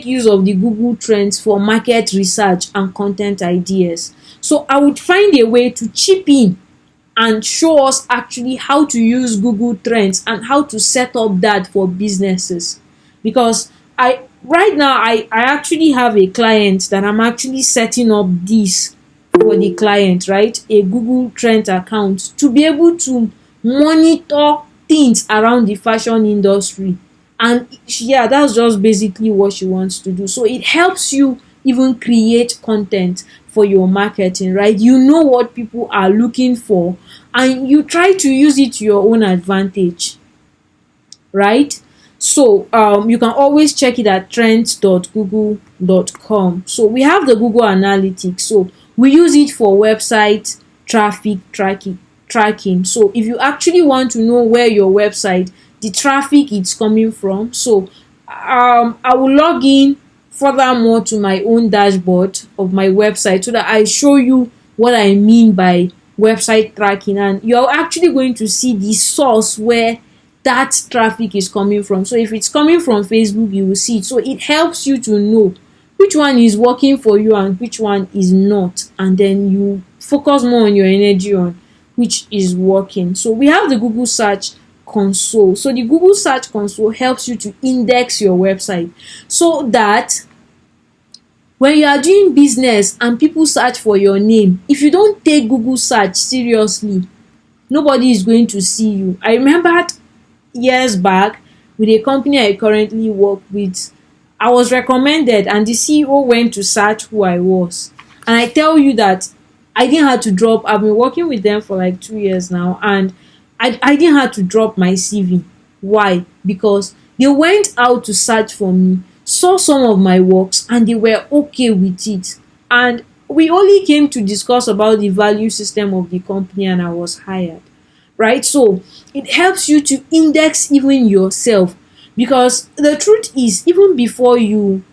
use of the Google Trends for market research and content ideas. So I would find a way to chip in and show us actually how to use Google Trends and how to set up that for businesses. Because right now I actually have a client that I'm actually setting up this for the client, right? A Google Trends account to be able to monitor things around the fashion industry. And yeah, that's just basically what she wants to do. So it helps you even create content for your marketing, right? You know what people are looking for and you try to use it to your own advantage, right? So you can always check it at trends.google.com. So we have the Google Analytics. So we use it for website traffic tracking. So if you actually want to know where your website, the traffic is coming from, so I will log in furthermore to my own dashboard of my website so that I show you what I mean by website tracking, and you're actually going to see the source where that traffic is coming from. So if it's coming from Facebook, you will see it. So it helps you to know which one is working for you and which one is not, and then you focus more on your energy on which is working. So we have the Google Search Console. So the Google Search Console helps you to index your website so that when you are doing business and people search for your name, if you don't take Google search seriously, nobody is going to see you. I remembered years back with a company I currently work with, I was recommended and the CEO went to search who I was. And I tell you that I didn't have to drop, I've been working with them for like 2 years now, and I didn't have to drop my CV. Why? Because they went out to search for me, saw some of my works, and they were okay with it. And we only came to discuss about the value system of the company and I was hired, right? So it helps you to index even yourself, because the truth is, even before you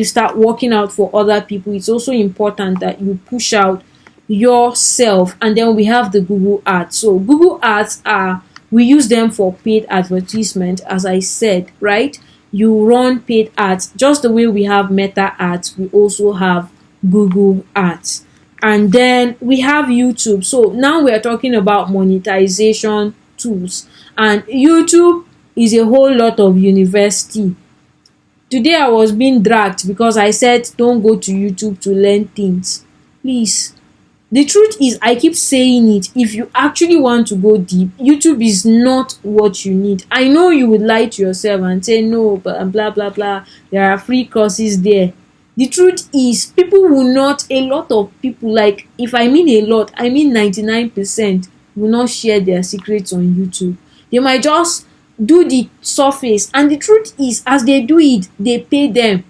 start working out for other people, it's also important that you push out yourself. And then we have the Google Ads. So Google Ads we use them for paid advertisement, as I said, right? You run paid ads just the way we have Meta Ads, we also have Google Ads. And then we have YouTube. So now we are talking about monetization tools, and YouTube is a whole lot of university. Today I was being dragged because I said don't go to YouTube to learn things. Please, the truth is, I keep saying it, if you actually want to go deep, YouTube is not what you need. I know you would lie to yourself and say no, but blah blah blah, there are free courses there. The truth is, people will not, a lot of people, like, if I mean a lot, I mean 99%, will not share their secrets on YouTube. They might just do the surface, and the truth is, as they do it, they pay them,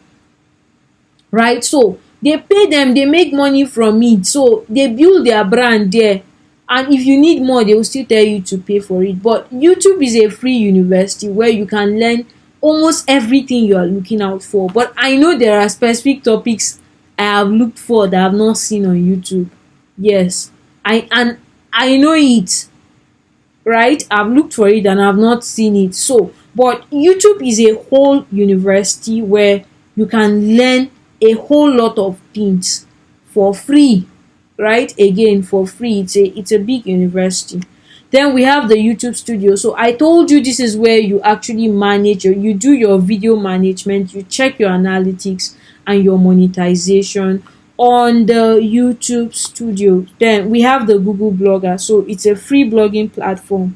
right? So they pay them, they make money from it, so they build their brand there. And if you need more, they will still tell you to pay for it. But YouTube is a free university where you can learn almost everything you are looking out for. But I know there are specific topics I have looked for that I have not seen on YouTube. Yes, I know it, right? I've looked for it and I've not seen it. So, but YouTube is a whole university where you can learn a whole lot of things for free, right? Again, for free. It's a big university. Then we have the YouTube Studio. So I told you this is where you actually manage you do your video management, you check your analytics and your monetization on the YouTube Studio. Then we have the Google Blogger. So it's a free blogging platform.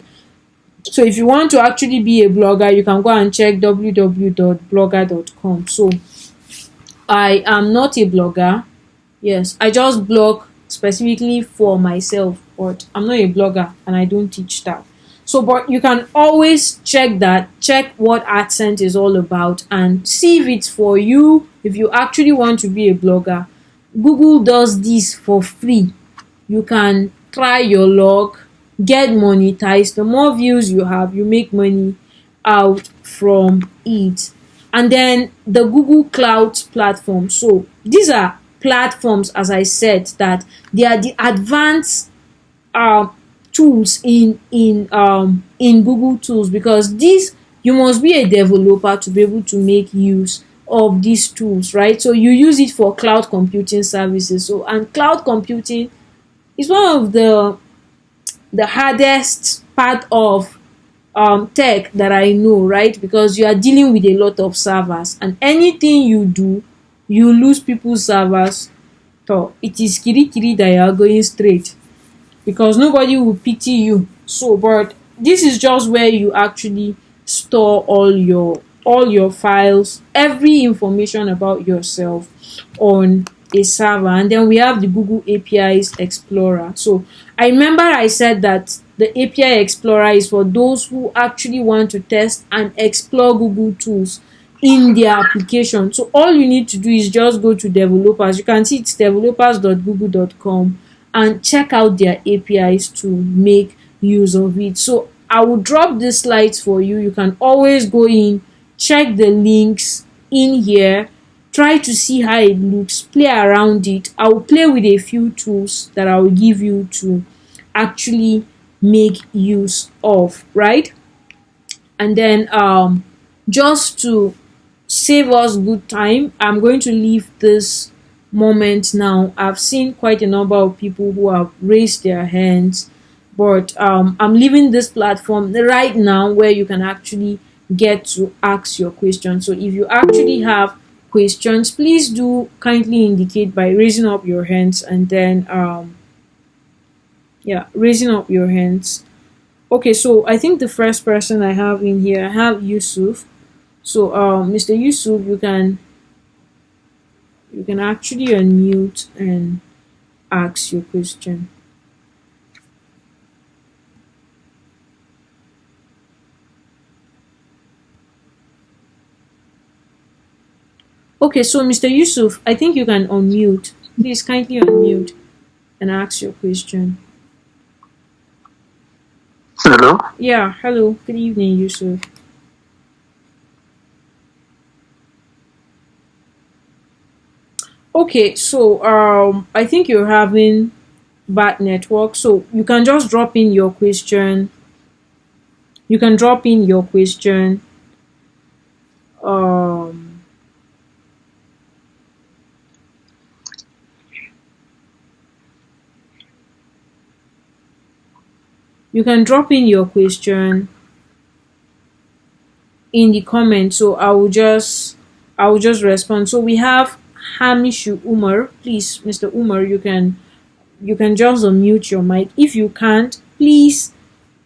So if you want to actually be a blogger, you can go and check www.blogger.com. So I am not a blogger. Yes, I just blog specifically for myself, but I'm not a blogger and I don't teach that. So, but you can always check what AdSense is all about and see if it's for you. If you actually want to be a blogger, Google does this for free. You can try your luck, get monetized. The more views you have, you make money out from it. And then the Google Cloud platform. So these are platforms, as I said, that they are the advanced tools in Google tools, because these you must be a developer to be able to make use of these tools, right? So you use it for cloud computing services. So, and cloud computing is one of the hardest part of tech that I know, right? Because you are dealing with a lot of servers, and anything you do, you lose people's servers. So it is kiri kiri that you are going straight, because nobody will pity you. So, but this is just where you actually store all your files, every information about yourself on a server. And then we have the Google APIs Explorer. So I remember I said that the API Explorer is for those who actually want to test and explore Google tools in their application. So all you need to do is just go to developers. You can see it's developers.google.com and check out their APIs to make use of it. So I will drop these slides for you. You can always go in, check the links in here, try to see how it looks, play around it. I will play with a few tools that I will give you to actually make use of, right? And then just to save us good time, I'm going to leave this moment now. I've seen quite a number of people who have raised their hands, but I'm leaving this platform right now where you can actually get to ask your question. So if you actually have questions, please do kindly indicate by raising up your hands, and then yeah, raising up your hands. Okay, so I think the first person I have in here, I have Yusuf. So Mr. Yusuf, you can actually unmute and ask your question. Okay, so Mr. Yusuf, I think you can unmute. Please kindly unmute and ask your question. Hello. Yeah, hello. Good evening, Yusuf. Okay, so I think you're having bad network, so you can just drop in your question. You can drop in your question. Um, you can drop in your question in the comments. So I will just respond. So we have Hamishu Umar. Please, Mr. Umar, you can just unmute your mic. If you can't, please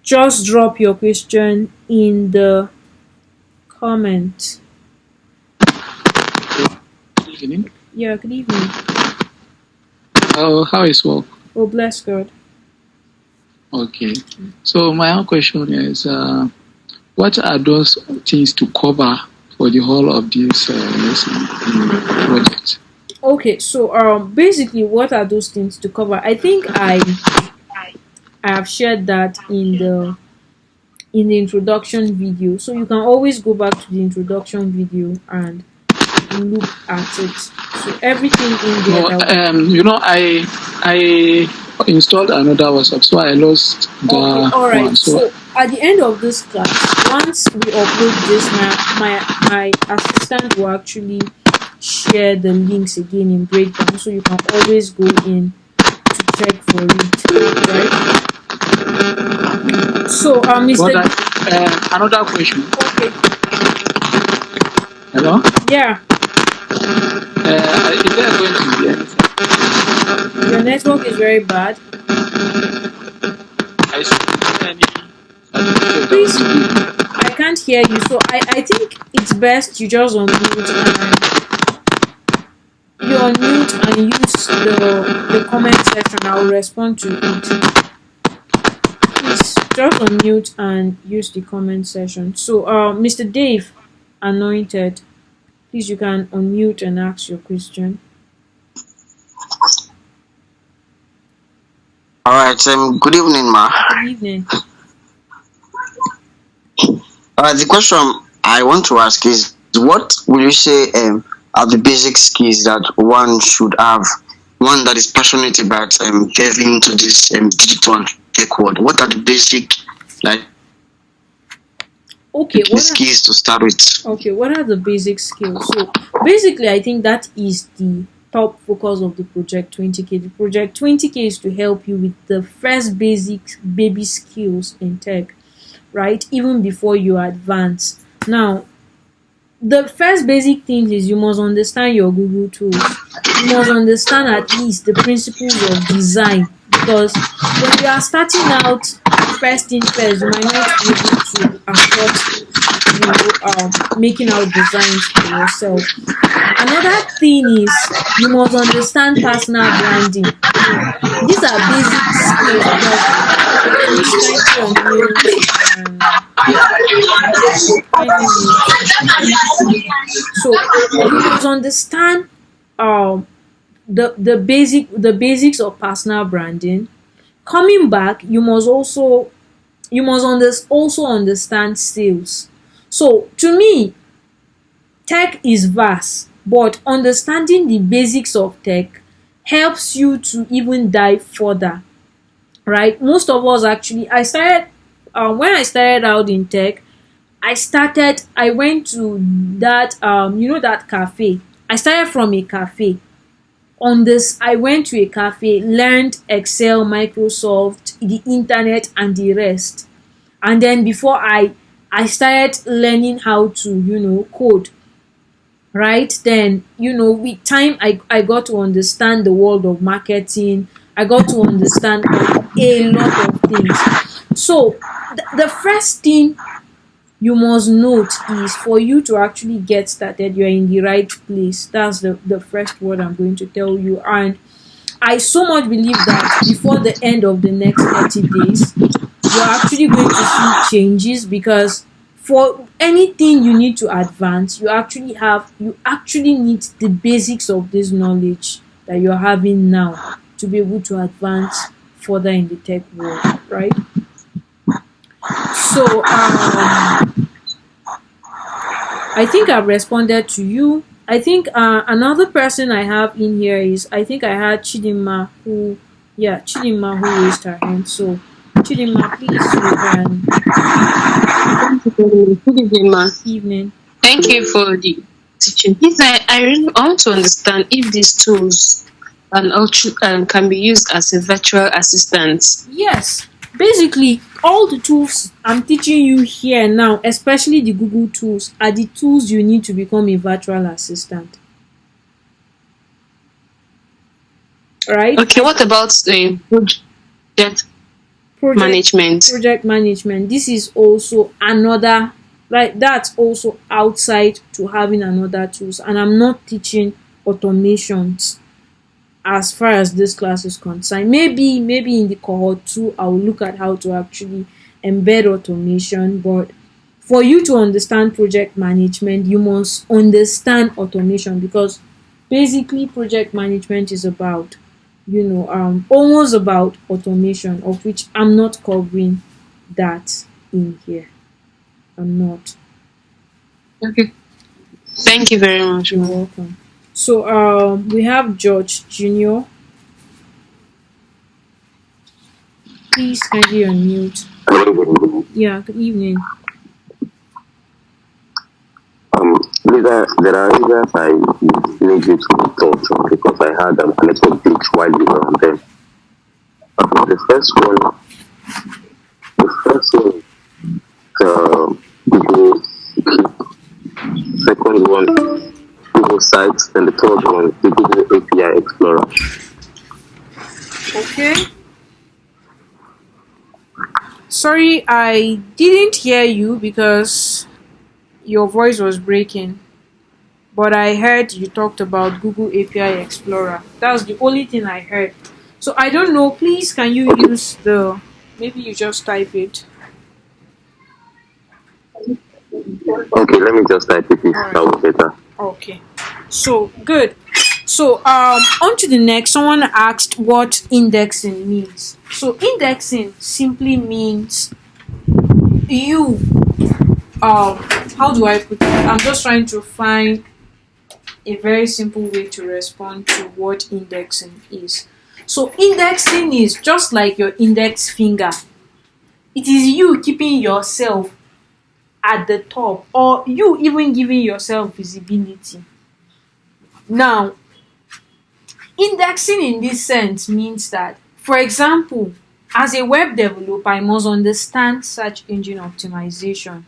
just drop your question in the comment. Good evening. Yeah, good evening. How is work? Oh, bless God. Okay. So my own question is, what are those things to cover for the whole of this project? Okay, so basically, what are those things to cover? I think I have shared that in the introduction video. So you can always go back to the introduction video and look at it. So everything in there. No, I installed another WhatsApp, so I lost the Okay, all right. one. So at the end of this class, once we upload this, my assistant will actually share the links again in breakdown, so you can always go in to check for it, right? So, Mr. Another question. Okay, Hello. yeah, Is there going to be anything? your network is very bad. I see any certificate Please, that was I can't hear you, so I think it's best you just unmute and use the comment section. I'll respond to it. Please just unmute and use the comment section. So, Mr. Dave, Anointed, please, you can unmute and ask your question. All right. Good evening, ma. Good evening. The question I want to ask is, what will you say are the basic skills that one should have? One that is passionate about delving into this digital tech world. What are the basic, like? Okay, the skills to start with? what are the basic skills? So basically, I think that is the top focus of the Project 20K. The Project 20K is to help you with the first basic baby skills in tech, right? Even before you advance. Now, the first basic thing is you must understand your Google tools. You must understand at least the principles of design, because when you are starting out, first thing first, you might not be able to afford, making out designs for yourself. Another thing is you must understand personal branding. These are basic skills because please kindly unmute. Kindly mute. So you must understand um the basics of personal branding. Coming back, you must also understand sales. So to me, tech is vast, but understanding the basics of tech helps you to even dive further, right? Most of us actually, I started when I started out in tech, I went to that that cafe. I started from a cafe. On this, I went to a cafe, learned Excel, Microsoft, the internet, and the rest. And then before I started learning how to code, right? Then with time, I got to understand the world of marketing. I got to understand a lot of things. So the first thing you must note is, for you to actually get started, you're in the right place. That's the first word I'm going to tell you. And I so much believe that before the end of the next 30 days, you're actually going to see changes, because for anything you need to advance, you actually need the basics of this knowledge that you're having now to be able to advance further in the tech world, right? So I think I've responded to you. I think another person I have in here is, I think I had Chidima who raised her hand. So Chidima, please, you Good evening, ma. evening. Thank you for the teaching. Please, I really want to understand if these tools can be used as a virtual assistant. Yes, basically all the tools I'm teaching you here now, especially the Google tools, are the tools you need to become a virtual assistant. Right? Okay, what about the project Project management? project management. This is also another, right? That's also outside to having another tools. And I'm not teaching automations as far as this class is concerned. Maybe in the cohort 2 I will look at how to actually embed automation. But for you to understand project management, you must understand automation, because basically project management is about almost about automation, of which I'm not covering that in here. I'm not. Okay. Thank you very much, You're ma. welcome. So we have George Junior. Please kindly unmute. Hello, good evening. Yeah, good evening. Lisa, there are areas I need you to touch on because I had a network glitch while you were on them. The first one, the Google Keep. Second one, Google Sites, and the third one, the Google API Explorer. Okay. Sorry, I didn't hear you because your voice was breaking. But I heard you talked about Google API Explorer. That's the only thing I heard. So I don't know. Please, can you use maybe you just type it. Okay, let me just type it. Alright. That was better. Okay. So good. So on to the next. Someone asked what indexing means. So indexing simply means you how do I put it? I'm just trying to find a very simple way to respond to what indexing is. So indexing is just like your index finger. It is you keeping yourself at the top, or you even giving yourself visibility. Now, indexing in this sense means that, for example, as a web developer, I must understand search engine optimization.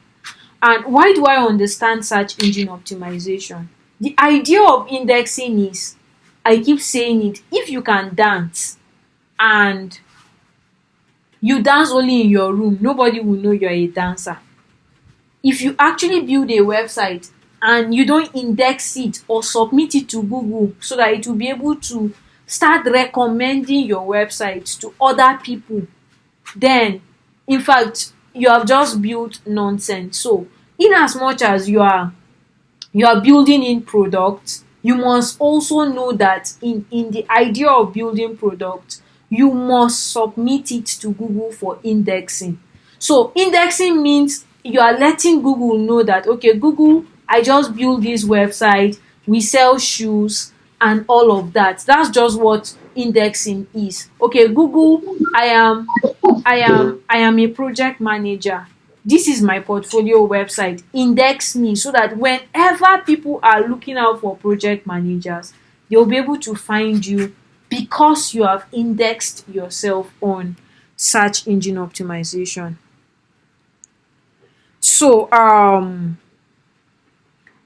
And why do I understand search engine optimization? The idea of indexing is, I keep saying it, if you can dance and you dance only in your room, nobody will know you're a dancer. If you actually build a website and you don't index it or submit it to Google so that it will be able to start recommending your website to other people, then in fact you have just built nonsense. So in as much as you are building in products, you must also know that in the idea of building products, you must submit it to Google for indexing. So indexing means you are letting Google know that, okay, Google, I just built this website, we sell shoes and all of that. That's just what indexing is. Okay, Google, I am a project manager. This is my portfolio website. Index me so that whenever people are looking out for project managers, they'll be able to find you because you have indexed yourself on search engine optimization. So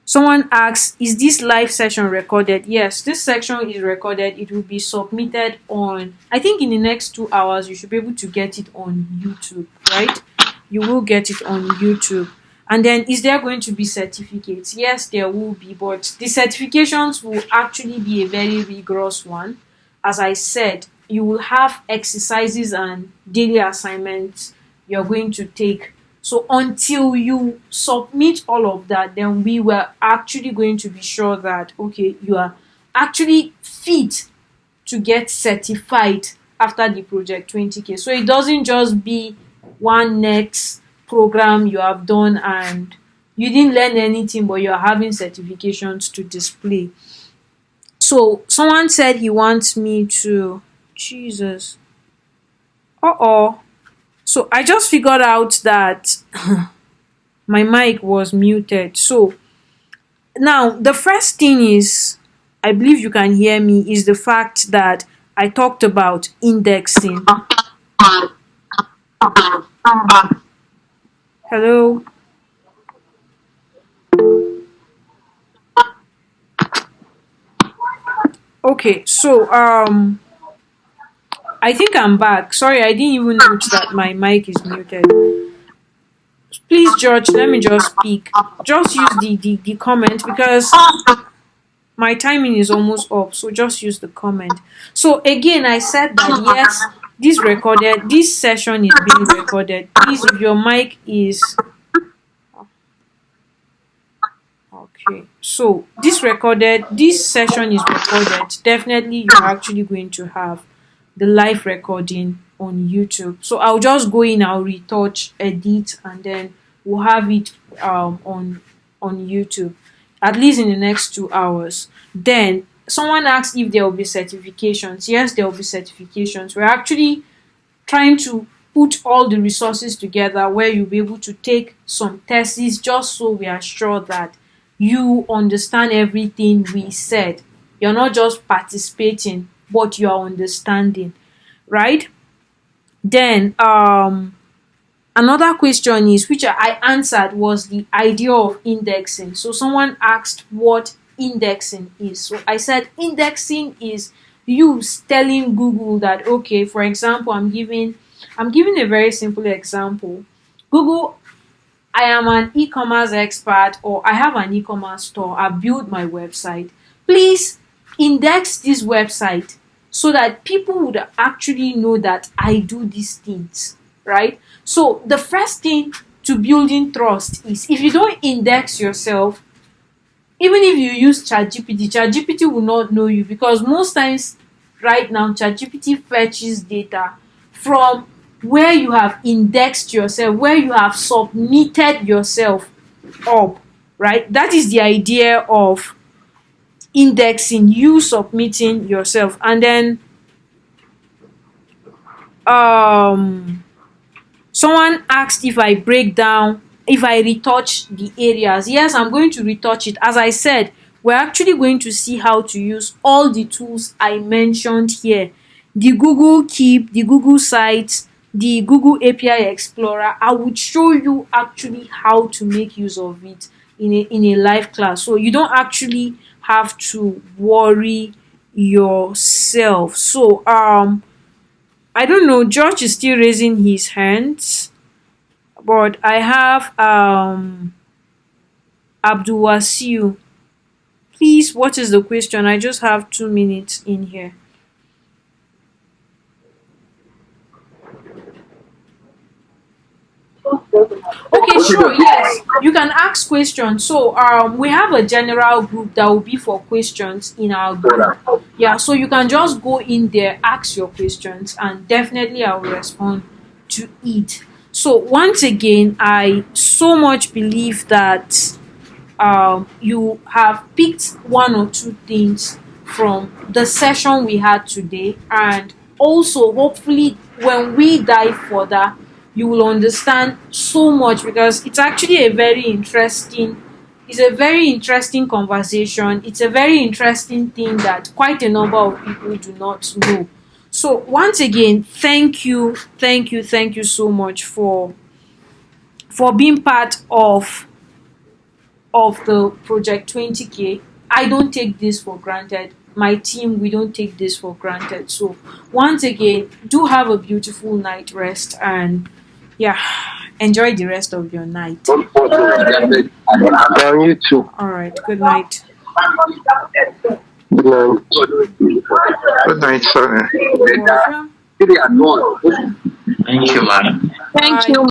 someone asks, is this live session recorded? Yes, this section is recorded. It will be submitted on, I think in the next 2 hours you should be able to get it on YouTube, right? You will get it on YouTube. And then, is there going to be certificates? Yes, there will be, but the certifications will actually be a very rigorous one. As I said, you will have exercises and daily assignments you're going to take. So until you submit all of that, then we were actually going to be sure that, okay, you are actually fit to get certified after the project 20K. So it doesn't just be one next program you have done and you didn't learn anything, but you're having certifications to display. So someone said he wants me to, Jesus. So I just figured out that my mic was muted. So now the first thing is, I believe you can hear me, is the fact that I talked about indexing. Hello? Okay, so I think I'm back. Sorry, I didn't even notice that my mic is muted. Please, George, let me just speak. Just use the comment because my timing is almost up. So just use the comment. So again, I said that yes, this session is being recorded. Please, if your mic is okay. So this session is recorded. Definitely you're actually going to have the live recording on YouTube. So I'll just go in, I'll retouch, edit, and then we'll have it on YouTube, at least in the next 2 hours. Then someone asked if there will be certifications. Yes, there will be certifications. We're actually trying to put all the resources together where you'll be able to take some tests just so we are sure that you understand everything we said. You're not just participating, but you are understanding, right? Then another question is, which I answered, was the idea of indexing. So someone asked what indexing is. So I said indexing is you telling Google that, okay, for example, I'm giving a very simple example. Google, I am an e-commerce expert, or I have an e-commerce store. I built my website. Please index this website so that people would actually know that I do these things, right? So the first thing to building trust is, if you don't index yourself, even if you use ChatGPT will not know you, because most times right now ChatGPT fetches data from where you have indexed yourself, where you have submitted yourself up, right? That is the idea of indexing, you submitting yourself. And then someone asked if I break down if I retouch the areas. Yes, I'm going to retouch it. As I said, we're actually going to see how to use all the tools I mentioned here. The Google Keep, the Google Sites, the Google API Explorer. I would show you actually how to make use of it in a live class. So you don't actually have to worry yourself. So I don't know, George is still raising his hands, but I have Abdul Wasiu. Please, what is the question? I just have 2 minutes in here. Okay, sure, yes. You can ask questions. So we have a general group that will be for questions in our group. Yeah, so you can just go in there, ask your questions, and definitely I will respond to it. So once again, I so much believe that you have picked one or two things from the session we had today, and also hopefully when we dive further you will understand so much, because it's actually a very interesting conversation. It's a very interesting thing that quite a number of people do not know. So once again, thank you so much for being part of the Project 20K. I don't take this for granted. My team, we don't take this for granted. So once again, do have a beautiful night rest, and yeah, enjoy the rest of your night. You too. All right, good night. Good night. Good night, sir. You're welcome. Thank you, madam. Thank Bye. you.